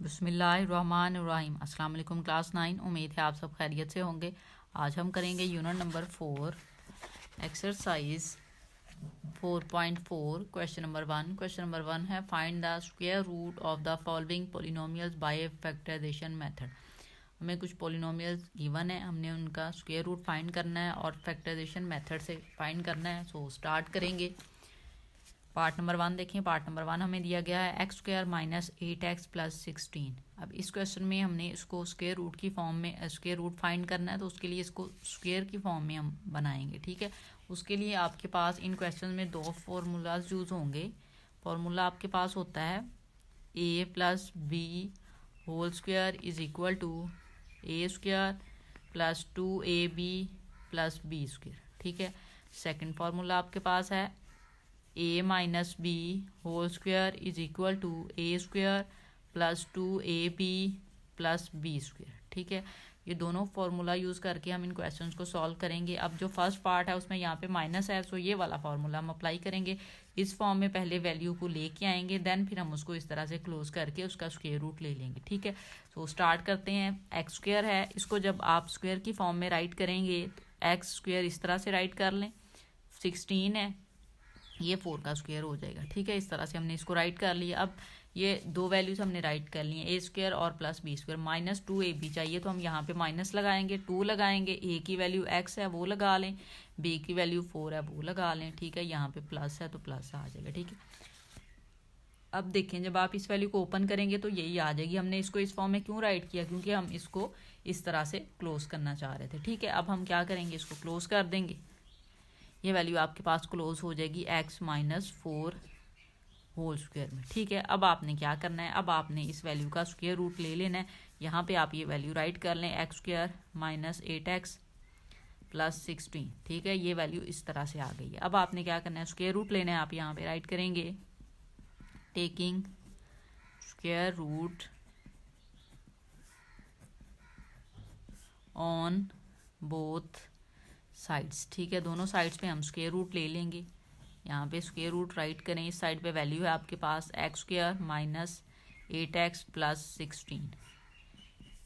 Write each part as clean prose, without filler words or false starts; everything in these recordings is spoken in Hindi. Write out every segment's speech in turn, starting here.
बिस्मिल्लाहिर्रहमानिर्रहीम। अस्सलाम वालेकुम क्लास 9। उम्मीद है आप सब खैरियत से होंगे। आज हम करेंगे unit number 4 exercise 4.4 question number 1। Question number 1 है find the square root of the following polynomials by factorisation method. हमें कुछ पोलिनोमियल्स गिवन है, हमने उनका स्क्वायर रूट फाइंड करना है और फैक्टराइजेशन मेथड से फाइंड करना है। सो स्टार्ट करेंगे। पार्ट नंबर 1 देखें। पार्ट नंबर 1 हमें दिया गया है x square minus 8x plus 16। अब इस क्वेश्चन में हमने इसको स्क्वायर रूट की फॉर्म में स्क्वायर रूट फाइंड करना है, तो उसके लिए इसको स्क्वायर की फॉर्म में हम बनाएंगे। ठीक है, उसके लिए आपके पास इन क्वेश्चन में दो फार्मूलाज यूज होंगे। फार्मूला आपके पास होता है a plus B whole square is equal to A square plus 2ab plus B square. ठीक है, सेकेंड फार्मूला आपके पास है a minus B whole square is equal to A square plus 2ab plus B square. ठीक है, ये दोनों फार्मूला यूज़ करके हम इन क्वेश्चंस को सॉल्व करेंगे। अब जो फर्स्ट पार्ट है उसमें यहाँ पे माइनस है, सो ये वाला फार्मूला हम अप्लाई करेंगे। इस फॉर्म में पहले वैल्यू को लेके आएंगे, देन फिर हम उसको इस तरह से क्लोज करके उसका स्क्वायर रूट ले लेंगे। ठीक है, सो स्टार्ट करते हैं। एक्स स्क्वायर है, इसको जब आप स्क्वायर की फॉर्म में राइट करेंगे तो एक्स स्क्वायर इस तरह से राइट कर लें। 16 है, ये 4 का स्क्वायर हो जाएगा। ठीक है, इस तरह से हमने इसको राइट कर लिया। अब ये दो वैल्यूज हमने राइट कर ली हैं, ए स्क्वायर और plus B square. Minus 2ab चाहिए तो हम यहाँ पे माइनस लगाएंगे, 2 लगाएंगे। ए की वैल्यू x है वो लगा लें, बी की वैल्यू 4 है वो लगा लें। ठीक है, यहाँ पे प्लस है तो प्लस आ जाएगा। ठीक है, अब देखें जब आप इस वैल्यू को ओपन करेंगे तो यही आ जाएगी। हमने इसको इस फॉर्म में क्यों राइट किया, क्योंकि हम इसको इस तरह से क्लोज करना चाह रहे थे। ठीक है, अब हम क्या करेंगे, इसको क्लोज कर देंगे। ये वैल्यू आपके पास क्लोज हो जाएगी x माइनस 4 होल स्क्वायर में। ठीक है, अब आपने क्या करना है, अब आपने इस वैल्यू का स्क्वायर रूट ले लेना है। यहाँ पे आप ये वैल्यू राइट कर लें, x square minus 8x plus 16। ठीक है, ये वैल्यू इस तरह से आ गई है। अब आपने क्या करना है, स्क्वायर रूट लेना है। आप यहाँ पे राइट करेंगे taking square root on both sides. ठीक है, दोनों साइड्स पे हम स्क्वायर रूट ले लेंगे। यहाँ पे स्क्वायर रूट राइट करें, इस साइड पे वैल्यू है आपके पास x square minus 8x plus 16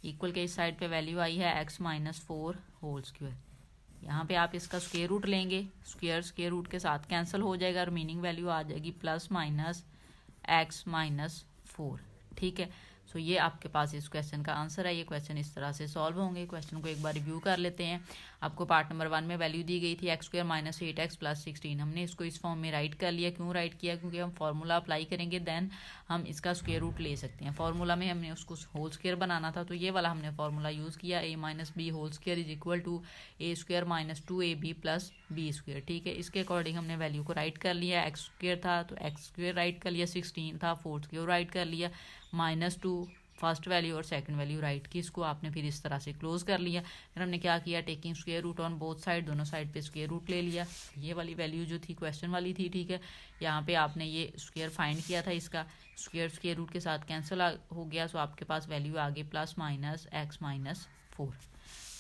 equal के इस साइड पे वैल्यू आई है x माइनस 4 होल स्क्वायर। यहाँ पे आप इसका स्क्वायर रूट लेंगे, स्क्वायर स्क्वायर रूट के साथ कैंसिल हो जाएगा और मीनिंग वैल्यू आ जाएगी प्लस माइनस x माइनस 4। ठीक है, सो ये आपके पास इस क्वेश्चन का आंसर है। ये क्वेश्चन इस तरह से सॉल्व होंगे। क्वेश्चन को एक बार रिव्यू कर लेते हैं। आपको पार्ट नंबर 1 में वैल्यू दी गई थी x square minus 8x plus 16। हमने इसको इस फॉर्म में राइट कर लिया। क्यों राइट किया, क्योंकि हम फार्मूला अप्लाई करेंगे देन हम इसका स्क्वायर रूट ले सकते हैं। फार्मूला में हमने उसको होल स्क्वायर बनाना था, तो ये वाला हमने फार्मूला यूज़ किया, a minus B whole square is equal to A square minus 2ab plus B square. ठीक है, इसके अकॉर्डिंग हमने वैल्यू को राइट कर लिया। एक्स स्क्वायर था तो एक्स स्क्वायर राइट कर लिया, 16 था 4 स्क्वायर राइट कर लिया, माइनस 2 फर्स्ट वैल्यू और सेकंड वैल्यू राइट की। इसको आपने फिर इस तरह से क्लोज कर लिया। फिर हमने क्या किया, taking square root on both side, दोनों साइड पे स्क्वायर रूट ले लिया। ये वाली वैल्यू जो थी क्वेश्चन वाली थी। ठीक है, यहाँ पे आपने ये स्क्वायर फाइंड किया था, इसका स्क्वायर स्क्वायर रूट के साथ कैंसिल हो गया। सो आपके पास वैल्यू आ गई plus minus x minus 4।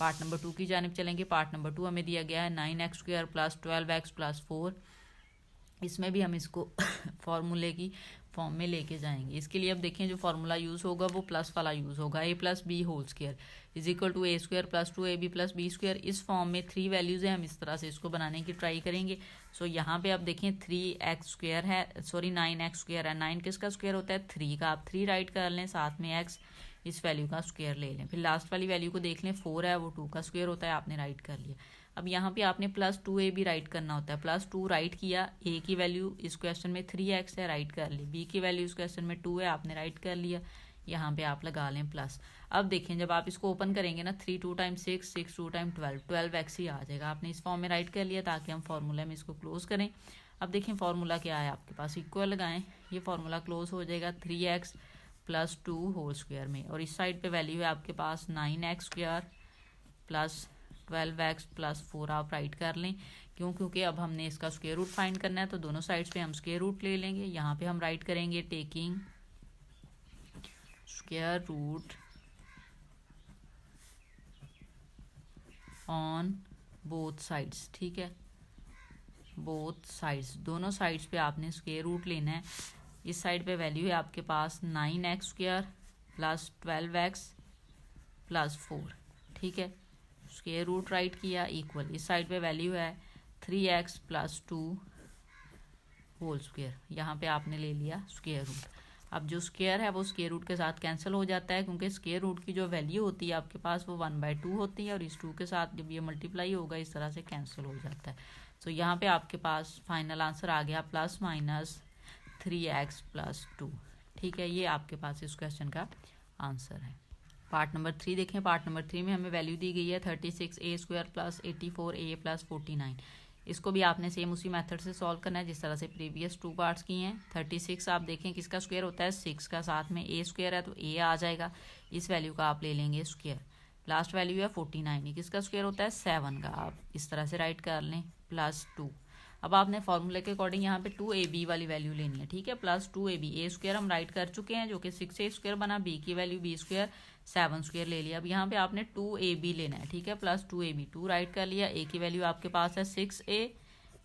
Part number 2 की जानिब चलेंगे। पार्ट नंबर 2 हमें दिया गया है 9x square plus 12x plus 4। इसमें भी हम इसको फॉर्मूले की फॉर्म में लेके जाएंगे। इसके लिए अब देखें जो फार्मूला यूज़ होगा वो प्लस वाला यूज़ होगा, a plus B whole square is equal to A square plus 2ab plus B square. इस फॉर्म में 3 वैल्यूज़ हैं, हम इस तरह से इसको बनाने की ट्राई करेंगे। सो यहाँ पे आप देखें 3x स्क्वायर है, सॉरी 9x स्क्वायर है। 9 किसका स्क्वायर होता है, 3 का। आप 3 राइट कर लें, साथ में x इस वैल्यू का स्क्वायर ले लें। फिर लास्ट वाली वैल्यू को देख लें, 4 है वो 2 का स्क्वायर होता है, आपने राइट कर लिया। अब यहाँ पे आपने प्लस 2ab राइट करना होता है। प्लस 2 राइट किया, a की वैल्यू इस क्वेश्चन में 3x है, राइट कर ली। b की वैल्यू इस क्वेश्चन में 2 है, आपने राइट कर लिया। यहाँ पे आप लगा लें प्लस। अब देखें जब आप इसको ओपन करेंगे ना, 3 2 टाइम 6, 6 2 टाइम 12, 12x ही आ जाएगा। आपने इस फॉर्म में राइट कर लिया ताकि हम फार्मूला में इसको क्लोज करें। अब देखें फार्मूला क्या है आपके पास, इक्वल लगाएं, ये फार्मूला क्लोज हो जाएगा 3x प्लस 2 होल स्क्वायर में। और इस साइड पे वैल्यू है आपके पास 9x square plus 12x plus 4 आप राइट कर लें। क्यों, क्योंकि अब हमने इसका स्क्वायर रूट फाइंड करना है, तो दोनों साइड्स पे हम स्क्वायर रूट ले लेंगे। यहाँ पे हम राइट करेंगे taking square root on both sides. ठीक है, बोथ साइड्स, दोनों साइड्स पे आपने स्क्वायर रूट लेना है। इस साइड पे वैल्यू है आपके पास 9x square plus 12x plus 4, ठीक है। स्क्वायर रूट राइट किया इक्वल, इस साइड पे वैल्यू है 3x प्लस 2 होल स्क्वायर, यहाँ पे आपने ले लिया स्क्वायर रूट। अब जो स्क्वायर है वो स्क्वायर रूट के साथ कैंसिल हो जाता है, क्योंकि स्क्वायर रूट की जो वैल्यू होती है आपके पास वो 1/2 होती है, और इस 2 के साथ जब ये मल्टीप्लाई होगा इस तरह से कैंसिल हो जाता है। तो यहाँ पे आपके पास फाइनल आंसर आ गया प्लस माइनस 3x प्लस 2, ठीक है। ये आपके पास इस क्वेश्चन का आंसर है। पार्ट नंबर 3 देखें। पार्ट नंबर 3 में हमें वैल्यू दी गई है 36a² प्लस 84a प्लस 49। इसको भी आपने सेम उसी मेथड से सॉल्व करना है जिस तरह से प्रीवियस 2 पार्ट्स किए हैं। 36 आप देखें किसका स्क्वायर होता है, 6 का, साथ में a स्क्वायर है तो a आ जाएगा, इस वैल्यू का आप ले लेंगे स्क्वायर। लास्ट वैल्यू है 49, किसका स्क्वायर होता है 7 का, आप इस तरह से राइट कर लें प्लस 2। अब आपने फॉर्मूले के अकॉर्डिंग यहाँ पे 2ab वाली वैल्यू लेनी है, ठीक है। प्लस 2ab, a स्क्वायर हम राइट कर चुके हैं जो कि 6a स्क्वायर बना, b की वैल्यू b स्क्वायर 7 स्क्वायर ले लिया। अब यहाँ पे आपने 2ab लेना है, ठीक है। प्लस 2ab, 2 राइट कर लिया, a की वैल्यू आपके पास है 6a,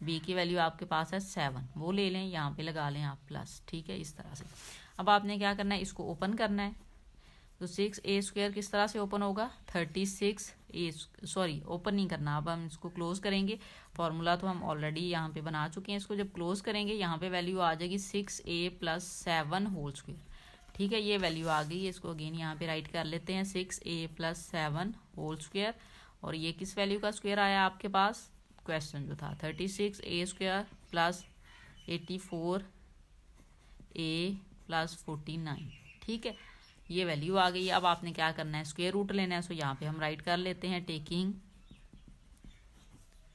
b की वैल्यू आपके पास है 7, वो ले लें, यहाँ पे लगा लें आप प्लस, ठीक है, इस तरह से। अब आपने क्या करना है, इसको ओपन करना है। तो 6a स्क्वायर किस तरह से ओपन होगा, 36a, सॉरी ओपन नहीं करना, अब हम इसको क्लोज करेंगे। फॉर्मूला तो हम ऑलरेडी यहाँ पे बना चुके हैं, इसको जब क्लोज करेंगे यहाँ पे वैल्यू आ जाएगी 6a प्लस 7 होल स्क्वायर, ठीक है। ये वैल्यू आ गई, इसको अगेन यहाँ पे राइट कर लेते हैं 6a प्लस 7 होल स्क्वायर, और ये किस वैल्यू का स्क्वायर आया आपके पास, क्वेश्चन जो था 36a square plus 84a plus 49, ठीक है। ये वैल्यू आ गई। अब आपने क्या करना है, स्क्वायर रूट लेना है। सो यहाँ पे हम राइट कर लेते हैं taking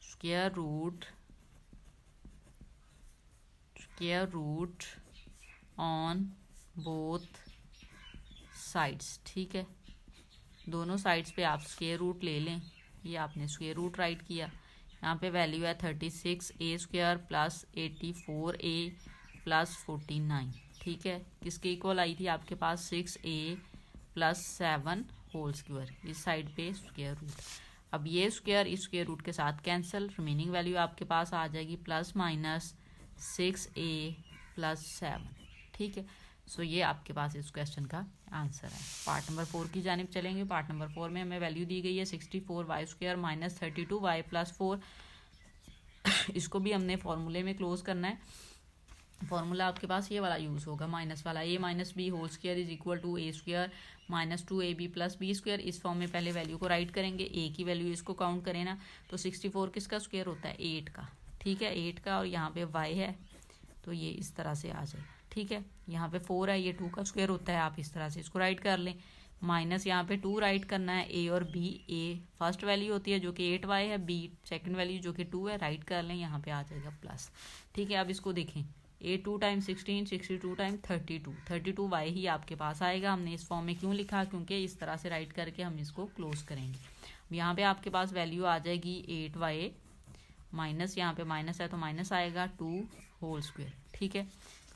square root on both sides, ठीक है। दोनों साइड्स पे आप स्क्वायर रूट ले लें। ये आपने स्क्वायर रूट राइट किया, यहाँ पे वैल्यू है 36a square plus 84a plus 49, ठीक है। किसके इक्वल आई थी आपके पास, 6a प्लस 7 होल स्क्वायर, इस साइड पे स्क्वायर रूट। अब ये स्क्वायर इस स्क्वायर रूट के साथ कैंसिल, रिमेनिंग वैल्यू आपके पास आ जाएगी प्लस माइनस 6a प्लस 7, ठीक है। सो ये आपके पास इस क्वेश्चन का आंसर है। पार्ट नंबर 4 की जानिब चलेंगे। पार्ट नंबर 4 में हमें वैल्यू दी गई है 64y square minus 32y plus 4। इसको भी हमने फॉर्मूले में क्लोज करना है। फॉर्मूला आपके पास ये वाला यूज़ होगा, माइनस वाला, a minus B whole square is equal to a square minus 2ab plus b square. इस फॉर्म में पहले वैल्यू को राइट करेंगे, a की वैल्यू इसको काउंट करें ना, तो 64 किसका स्क्वायर होता है, 8 का, ठीक है, 8 का, और यहाँ पे y है तो ये इस तरह से आ जाएगा, ठीक है। यहाँ पे 4 है, ये 2 का स्क्वायर होता है, आप इस तरह से इसको राइट कर लें। माइनस यहाँ पे 2 राइट करना है, a और b, a फर्स्ट वैल्यू होती है जो कि 8y है, b सेकंड वैल्यू जो कि 2 है, राइट कर लें, यहाँ पे आ जाएगा प्लस, ठीक है। अब इसको देखें, a 2 टाइम 16, 62 टाइम 32, 32y ही आपके पास आएगा। हमने इस फॉर्म में क्यों लिखा, क्योंकि इस तरह से राइट करके हम इसको क्लोज करेंगे। यहाँ पे आपके पास वैल्यू आ जाएगी 8y, माइनस यहाँ पे माइनस है तो माइनस आएगा 2 होल स्क्वायर, ठीक है।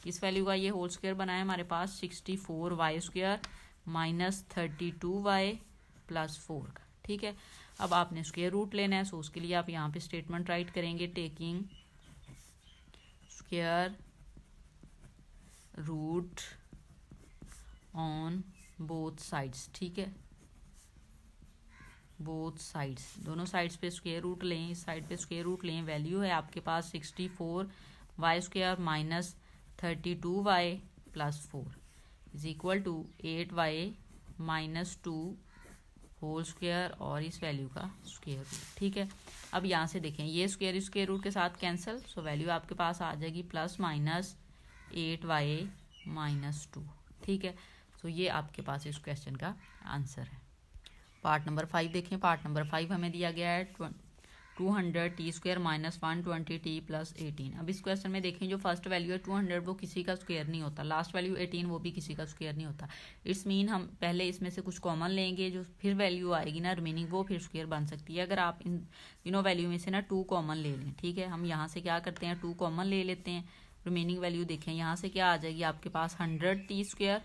इस वैल्यू का ये होल स्क्वायर बनाया हमारे पास 64y square minus 32y plus 4 का, ठीक है। अब आपने स्क्वायर रूट लेना है, सो उसके लिए आप यहाँ पे स्टेटमेंट राइट करेंगे taking square root on both sides, ठीक है। बोथ साइड्स, दोनों साइड्स पे स्क्वायर रूट लें, इस साइड पे स्क्वायर रूट लें। वैल्यू है आपके पास 64y square minus 32y plus 4 is equal to 8y minus 2 whole square, और इस वैल्यू का स्क्वायर रूट, ठीक है। अब यहाँ से देखें, ये स्क्वायर रूट के साथ कैंसिल, सो वैल्यू आपके पास आ जाएगी प्लस माइनस 8y माइनस 2, ठीक है। सो ये आपके पास इस क्वेश्चन का आंसर है। पार्ट नंबर 5 देखें। पार्ट नंबर 5 हमें दिया गया है 200 T square minus 120 T plus 18। अब इस क्वेश्चन में देखें, जो फर्स्ट वैल्यू है 200 वो किसी का स्क्वायर नहीं होता, लास्ट वैल्यू 18 वो भी किसी का स्क्वायर नहीं होता। इट्स मीन हम पहले इसमें से कुछ कॉमन लेंगे, जो फिर वैल्यू आएगी ना रिमेनिंग, वो फिर स्क्वायर बन सकती है। अगर आप इन तीनों वैल्यू में से ना 2 कॉमन ले लें, ठीक है, हम यहाँ से क्या करते हैं 2 कॉमन ले लेते हैं। रिमेनिंग वैल्यू देखें, यहाँ से क्या आ जाएगी आपके पास 100 टी स्क्वायर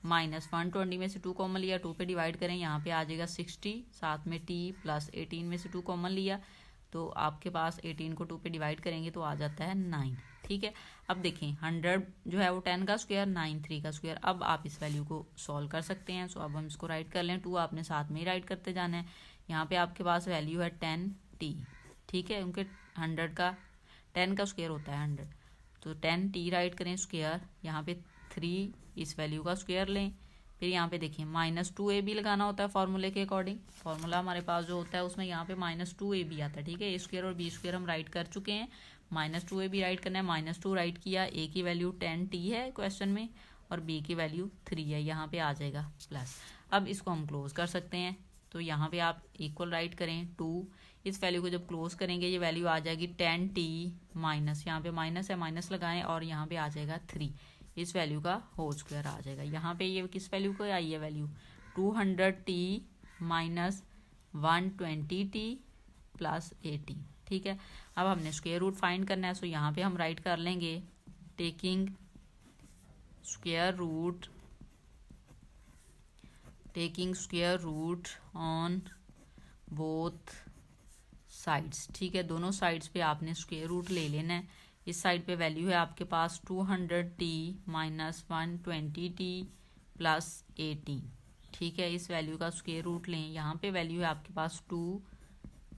माइनस 120 में से 2 कॉमन लिया, 2 पे डिवाइड करें, यहाँ पे आ जाएगा 60, साथ में t प्लस 18 में से 2 कॉमन लिया, तो आपके पास 18 को 2 पे डिवाइड करेंगे तो आ जाता है 9। ठीक है, अब देखें 100 जो है वो 10 का स्क्वायर, 9 3 का स्क्वायर। अब आप इस वैल्यू को सॉल्व कर सकते हैं। सो अब हम इसको राइट कर लें, 2 आपने साथ में ही राइट करते जाना है। यहाँ पे आपके पास वैल्यू है 10t। ठीक है, क्योंकि 100 का 10 का स्क्वायर होता है 100, तो 10t राइट करें स्क्वायर। यहाँ पे 3 इस वैल्यू का स्क्वायर लें। फिर यहाँ पे देखिए -2ab लगाना होता है फॉर्मूले के अकॉर्डिंग। फॉर्मूला हमारे पास जो होता है उसमें यहाँ पे -2ab आता है। ठीक है, a स्क्वायर और b स्क्वायर हम राइट कर चुके हैं। -2ab राइट करना है, -2 राइट किया, a की वैल्यू 10t है क्वेश्चन में और b की वैल्यू 3 है, यहाँ पे आ जाएगा प्लस। अब इसको हम क्लोज कर सकते हैं, तो यहाँ पे आप इक्वल राइट करें 2, इस वैल्यू को जब क्लोज करेंगे ये वैल्यू आ जाएगी 10t माइनस, यहाँ पे माइनस है माइनस लगाएं और यहाँ पे आ जाएगा 3, इस वैल्यू का होल स्क्वायर आ जाएगा। यहाँ पे ये किस वैल्यू को आई है value 200t minus 120t plus 80। ठीक है, अब हमने स्क्वायर रूट फाइंड करना है। सो यहाँ पे हम राइट कर लेंगे taking square root on both sides. ठीक है, दोनों साइड्स पे आपने स्क्वायर रूट ले लेना है। इस साइड पे वैल्यू है आपके पास 200t माइनस 120t प्लस 18। ठीक है, इस वैल्यू का स्क्वायर रूट लें। यहाँ पे वैल्यू है आपके पास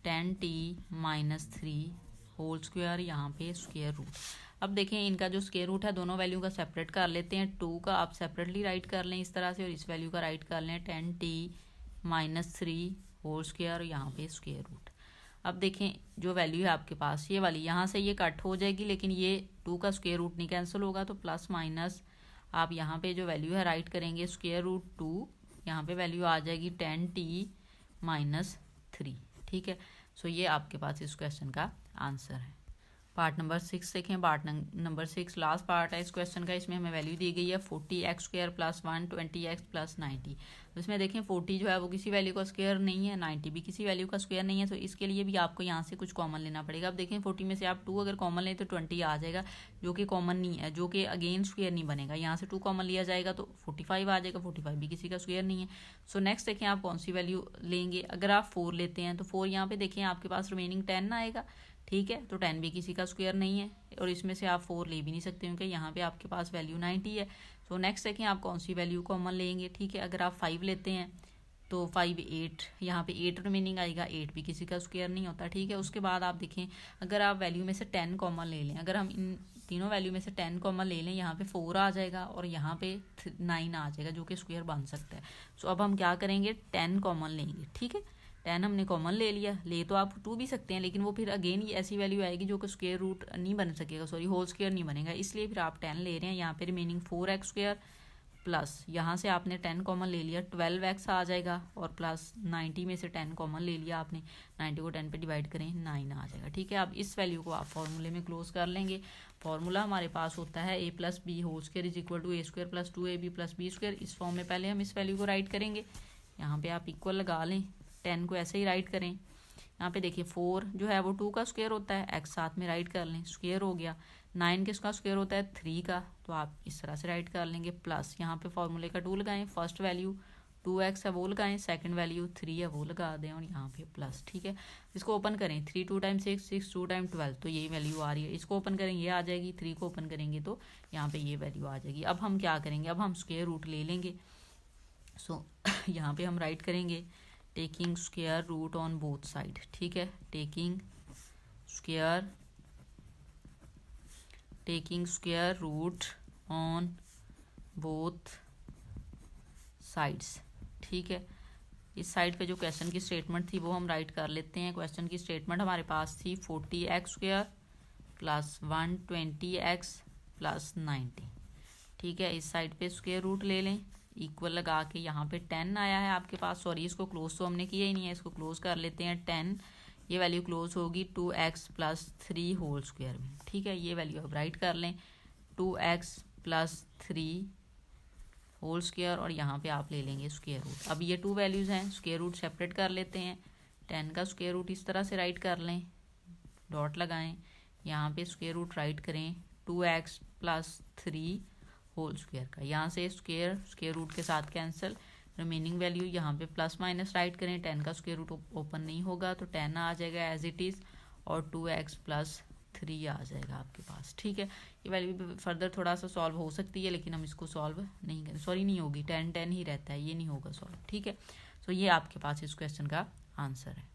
10t माइनस 3 होल स्क्वायर, यहाँ पे स्क्वायर रूट। अब देखें इनका जो स्क्वायर रूट है दोनों वैल्यू का सेपरेट कर लेते हैं। 2 का आप सेपरेटली राइट कर लें इस तरह से और इस वैल्यू का राइट कर लें 10t माइनस 3 होल स्क्वायर, यहाँ पे स्क्वायर रूट। अब देखें जो वैल्यू है आपके पास ये वाली, यहाँ से ये कट हो जाएगी लेकिन ये 2 का स्क्वायर रूट नहीं कैंसिल होगा, तो प्लस माइनस आप यहाँ पे जो वैल्यू है राइट करेंगे स्क्वायर रूट 2, यहाँ पे वैल्यू आ जाएगी 10t माइनस 3। ठीक है, सो ये आपके पास इस क्वेश्चन का आंसर है। पार्ट नंबर 6 देखें। पार्ट नंबर 6 लास्ट पार्ट है इस क्वेश्चन का। इसमें हमें वैल्यू दी गई है 40x square plus 120x plus 90। तो इसमें देखें 40 जो है वो किसी वैल्यू का स्क्वायर नहीं है, 90 भी किसी वैल्यू का स्क्वायर नहीं है, तो इसके लिए भी आपको यहाँ से कुछ कॉमन लेना पड़ेगा। अब देखें 40 में से आप 2 अगर कॉमन लें तो 20 आ जाएगा, जो कि कॉमन नहीं है, जो कि अगेन स्क्वायर नहीं बनेगा। यहाँ से 2 कॉमन लिया जाएगा तो 45 आ जाएगा, 45 भी किसी का स्क्वायर नहीं है। सो नेक्स्ट देखें आप कौन सी वैल्यू लेंगे। अगर आप 4 लेते हैं तो 4 यहाँ पे देखें आपके पास रिमेनिंग 10 आएगा। ठीक है, तो 10 भी किसी का स्क्वायर नहीं है और इसमें से आप 4 ले भी नहीं सकते क्योंकि यहाँ पे आपके पास वैल्यू 90 है। सो नेक्स्ट देखें आप कौन सी वैल्यू कॉमन लेंगे। ठीक है, अगर आप 5 लेते हैं तो 5 8, यहाँ पे 8 रिमेनिंग आएगा, 8 भी किसी का स्क्वायर नहीं होता। ठीक है, उसके बाद आप देखें अगर आप वैल्यू में से 10 कॉमन ले लें, अगर हम इन तीनों वैल्यू में से 10 कॉमन ले लें, यहाँ पे 4 आ जाएगा और यहाँ पे 9 आ जाएगा, जो कि स्क्वायर बन सकता है। सो अब हम क्या करेंगे 10 कॉमन लेंगे। ठीक है, 10 हमने कॉमन ले लिया, ले तो आप 2 भी सकते हैं लेकिन वो फिर अगेन ये ऐसी वैल्यू आएगी जो कि स्क्वायर रूट नहीं बन सकेगा, सॉरी होल स्क्वायर नहीं बनेगा, इसलिए फिर आप 10 ले रहे हैं। यहाँ पे रिमेनिंग 4x स्क्वायर प्लस यहाँ से आपने 10 कॉमन ले लिया 12x आ जाएगा और प्लस 90 में से 10 कॉमन ले लिया आपने, 90 को 10 पे डिवाइड करें 9 आ जाएगा। ठीक है, अब इस वैल्यू को आप फॉर्मूले में क्लोज कर लेंगे। फॉर्मूला हमारे पास होता है a plus B whole square is equal to a square plus 2ab plus b square. इस फॉर्म में पहले हम इस वैल्यू को राइट करेंगे। यहाँ पे आप इक्वल लगा लें, 10 को ऐसे ही राइट करें। यहाँ पे देखिए 4 जो है वो 2 का स्क्वायर होता है, x साथ में राइट कर लें, स्क्वायर हो गया। 9 किसका स्क्वायर होता है 3 का, तो आप इस तरह से राइट कर लेंगे। प्लस यहाँ पे फॉर्मूले का 2 लगाएं, फर्स्ट वैल्यू 2x है वो लगाएं, सेकंड वैल्यू 3 है वो लगा दें और यहाँ पे प्लस। ठीक है, इसको ओपन करें 3 2 टाइम 6 6 2 टाइम 12, तो यही वैल्यू आ रही है। इसको ओपन करें ये आ जाएगी, 3 को ओपन करेंगे तो यहाँ पे ये वैल्यू आ जाएगी। अब हम क्या करेंगे, अब हम स्क्वायर रूट ले लेंगे। सो यहाँ पे हम राइट करेंगे taking square root on both side. ठीक है, taking square root on both sides. ठीक है, इस साइड पे जो क्वेश्चन की स्टेटमेंट थी वो हम राइट कर लेते हैं। क्वेश्चन की स्टेटमेंट हमारे पास थी 40x square plus 120x plus 90। ठीक है, इस साइड पे स्क्वायर रूट ले लें, इक्वल लगा के यहाँ पे 10 आया है आपके पास, सॉरी इसको क्लोज तो हमने किया ही नहीं है, इसको क्लोज कर लेते हैं 10, ये वैल्यू क्लोज होगी 2x प्लस 3 होल स्क्वायर में। ठीक है, ये वैल्यू अब राइट कर लें 2x प्लस 3 होल स्क्वायर और यहाँ पे आप ले लेंगे स्क्वायर रूट। अब ये 2 वैल्यूज़ हैं, स्क्वायर रूट सेपरेट कर लेते हैं। 10 का स्क्वायर रूट इस तरह से राइट कर लें, डॉट लगाएं, यहाँ पे स्क्वायर रूट राइट करें 2x प्लस 3 होल स्क्वायर का, यहाँ से स्क्वायर रूट के साथ कैंसिल, रिमेनिंग वैल्यू यहाँ पे प्लस माइनस राइट करें। 10 का स्क्वायर रूट ओपन नहीं होगा तो 10 आ जाएगा एज इट इज़ और 2x + 3 आ जाएगा आपके पास। ठीक है, ये वैल्यू फर्दर थोड़ा सा सॉल्व हो सकती है, लेकिन हम इसको सॉल्व नहीं करें, सॉरी नहीं होगी, 10 10 ही रहता है, ये नहीं होगा सॉल्व। ठीक है, सो ये आपके पास इस क्वेश्चन का आंसर है।